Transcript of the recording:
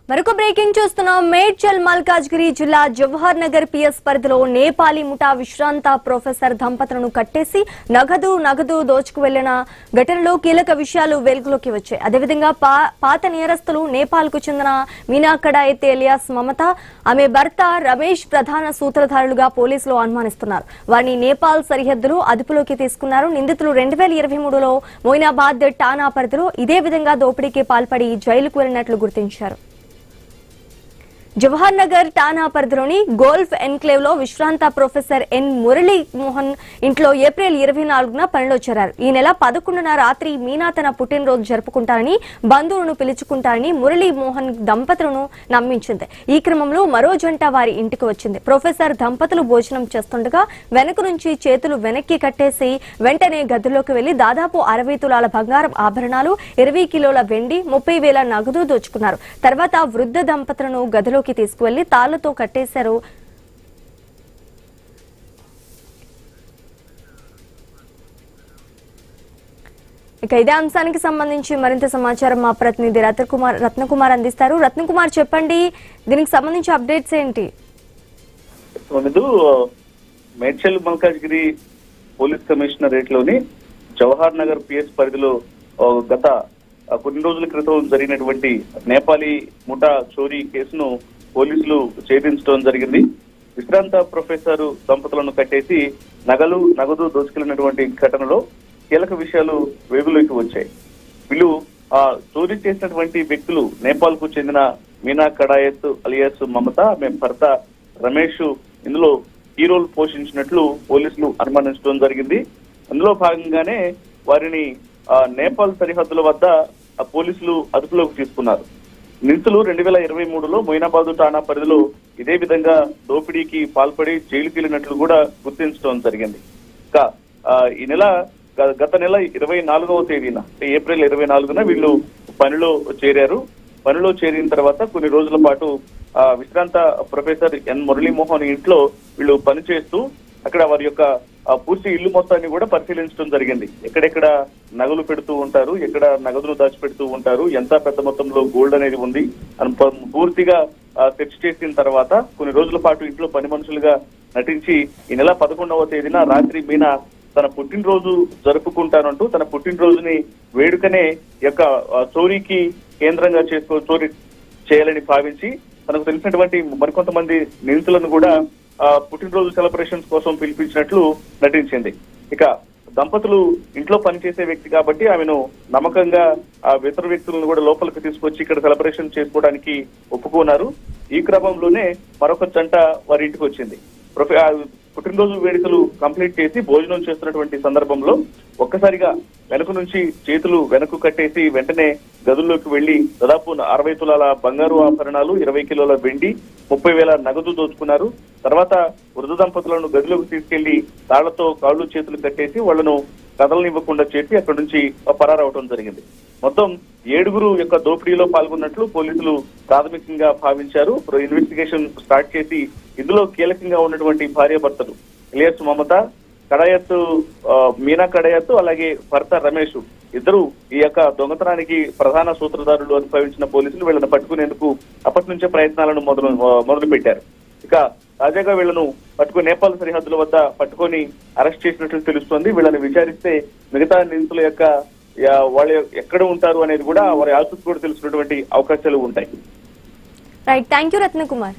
మరొక బ్రేకింగ్ చూస్తున్నాం. మేడ్చల్ మల్కాజ్గిరి జిల్లా జవహర్ నగర్ పిఎస్ పరిధిలో నేపాలీ ముఠా విశ్రాంత ప్రొఫెసర్ దంపతులను కట్టేసి నగదు దోచుకు వెళ్లిన ఘటనలో కీలక విషయాలు వెలుగులోకి వచ్చాయి. అదేవిధంగా పాత నేరస్తులు నేపాల్ కు చెందిన మీనా కడాయత్ ఎలియాస్ మమత, ఆమె భర్త రమేష్ ప్రధాన సూత్రధారులుగా పోలీసులు అనుమానిస్తున్నారు. వారిని నేపాల్ సరిహద్దులు అదుపులోకి తీసుకున్నారు. నిందితులు 2023లో మొయినాబాద్ టానా పరిధిలో ఇదే విధంగా దోపిడీకి పాల్పడి జైలుకు వెళ్లినట్లు గుర్తించారు. జవహర్ నగర్ టానా పరిధిలోని గోల్ఫ్ ఎన్క్లేవ్ లో విశ్రాంత ప్రొఫెసర్ ఎన్ మురళీ మోహన్ ఇంట్లో ఏప్రిల్ 24న పనిలో చేరారు. ఈ నెల 11న రాత్రి మీనా తన పుట్టినరోజు జరుపుకుంటారని, బంధువులను పిలుచుకుంటారని మురళీ మోహన్ దంపతులను నమ్మించింది. ఈ క్రమంలో మరో జంట వారి ఇంటికి వచ్చింది. ప్రొఫెసర్ దంపతులు భోజనం చేస్తుండగా వెనక నుంచి చేతులు వెనక్కి కట్టేసి వెంటనే గదిలోకి వెళ్లి దాదాపు 60 తులాల బంగారం ఆభరణాలు, 20 కిలోల వెండి, 30,000 నగదు దోచుకున్నారు. తర్వాత వృద్ధ దంపతులను గదిలో తీసుకువెళ్లి తాళ్లతో కట్టేశారు. ఇక ఇదే అంశానికి సంబంధించి మరింత సమాచారం మా ప్రతినిధి రత్నకుమార్ అందిస్తారు. రత్నకుమార్, చెప్పండి, దీనికి సంబంధించి అప్డేట్స్ ఏంటి? మేడ్చల్ మల్కాజ్గిరి పోలీస్ కమిషనరేట్ లోని జవహర్ నగర్ పిఎస్ పరిధిలో గత కొన్ని రోజుల క్రితం జరిగినటువంటి నేపాలీ ముఠా చోరీ కేసును పోలీసులు ఛేదించడం జరిగింది. విశ్రాంత ప్రొఫెసర్ దంపతులను కట్టేసి నగదు దోచుకెళ్లినటువంటి ఘటనలో కీలక విషయాలు వేగులోకి వచ్చాయి. వీళ్ళు చోరీ చేసినటువంటి వ్యక్తులు నేపాల్ కు చెందిన మీనా కడాయత్ అలియాస్ మమత, ఆమె భర్త రమేష్ ఇందులో కీ రోల్ పోషించినట్లు పోలీసులు అనుమానించడం జరిగింది. అందులో భాగంగానే వారిని నేపాల్ సరిహద్దుల వద్ద పోలీసులు అదుపులోకి తీసుకున్నారు. నిందితులు 2023లో మొయినాబాద్ టానా పరిధిలో ఇదే విధంగా దోపిడీకి పాల్పడి జైలుకి వెళ్లినట్లు కూడా గుర్తించడం జరిగింది. గత నెల 24వ తేదీన ఏప్రిల్ 24న వీళ్ళు పనిలో చేరారు. పనిలో చేరిన తర్వాత కొన్ని రోజుల పాటు విశ్రాంత ప్రొఫెసర్ ఎన్ మురళీమోహన్ ఇంట్లో వీళ్ళు పనిచేస్తూ అక్కడ వారి యొక్క పూర్తి ఇల్లు మొత్తాన్ని కూడా పరిశీలించడం జరిగింది. ఎక్కడెక్కడ నగలు పెడుతూ ఉంటారు, ఎక్కడ నగదులు దాచిపెడుతూ ఉంటారు, ఎంత పెద్ద మొత్తంలో గోల్డ్ అనేది ఉంది అని పూర్తిగా సెర్చ్ చేసిన తర్వాత కొన్ని రోజుల పాటు ఇంట్లో పని మనుషులుగా నటించి ఈ నెల 11వ తేదీన రాత్రి మీనా తన పుట్టినరోజు జరుపుకుంటానంటూ తన పుట్టినరోజుని వేడుకనే యొక్క చోరీకి కేంద్రంగా చోరీ చేయాలని భావించి తనకు తెలిసినటువంటి మరికొంతమంది నిందితులను కూడా పుట్టినరోజు సెలబ్రేషన్స్ కోసం పిలిపించినట్లు నటించింది. ఇక దంపతులు ఇంట్లో పనిచేసే వ్యక్తి కాబట్టి ఆమెను నమ్మకంగా ఇతర వ్యక్తులను కూడా లోపలికి తీసుకొచ్చి ఇక్కడ సెలబ్రేషన్ చేసుకోవడానికి ఒప్పుకున్నారు. ఈ క్రమంలోనే మరొక జంట వారి ఇంటికి వచ్చింది. పుట్టినరోజు వేడుకలు కంప్లీట్ చేసి భోజనం చేస్తున్నటువంటి సందర్భంలో ఒక్కసారిగా వెనక నుంచి చేతులు వెనక్కు కట్టేసి వెంటనే గదుల్లోకి వెళ్లి దాదాపు 60 తులాల బంగారు ఆభరణాలు, 20 కిలోల వెండి, 30,000 నగదు దోచుకున్నారు. తర్వాత వృద్ధ దంపతులను గదిలోకి తీసుకెళ్లి తాళ్లతో కాళ్ళు చేతులు కట్టేసి వాళ్లను కదలనివ్వకుండా చెప్పి అక్కడి నుంచి పరారవటం జరిగింది. మొత్తం 7గురు యొక్క దోపిడీలో పాల్గొన్నట్లు పోలీసులు ప్రాథమికంగా భావించారు. ఇన్వెస్టిగేషన్ స్టార్ట్ చేసి ఇందులో కీలకంగా ఉన్నటువంటి భార్యాభర్తలు ఎలియాస్ మమత, మీనా కడాయత్, అలాగే భర్త రమేష్ ఇద్దరు ఈ యొక్క దొంగతనానికి ప్రధాన సూత్రధారులు అని భావించిన పోలీసులు వీళ్ళని పట్టుకునేందుకు అప్పటి నుంచే ప్రయత్నాలను మొదలు పెట్టారు. ఇక తాజాగా వీళ్లను పట్టుకుని నేపాల్ సరిహద్దుల వద్ద పట్టుకొని అరెస్ట్ చేసినట్లు తెలుస్తోంది. వీళ్ళని విచారిస్తే మిగతా నిందితుల యొక్క వాళ్ళు ఎక్కడ ఉంటారు అనేది కూడా వారి ఆచూకీ కూడా తెలుసుకున్నటువంటి అవకాశాలు ఉంటాయి. Right, thank you Ratnakumar.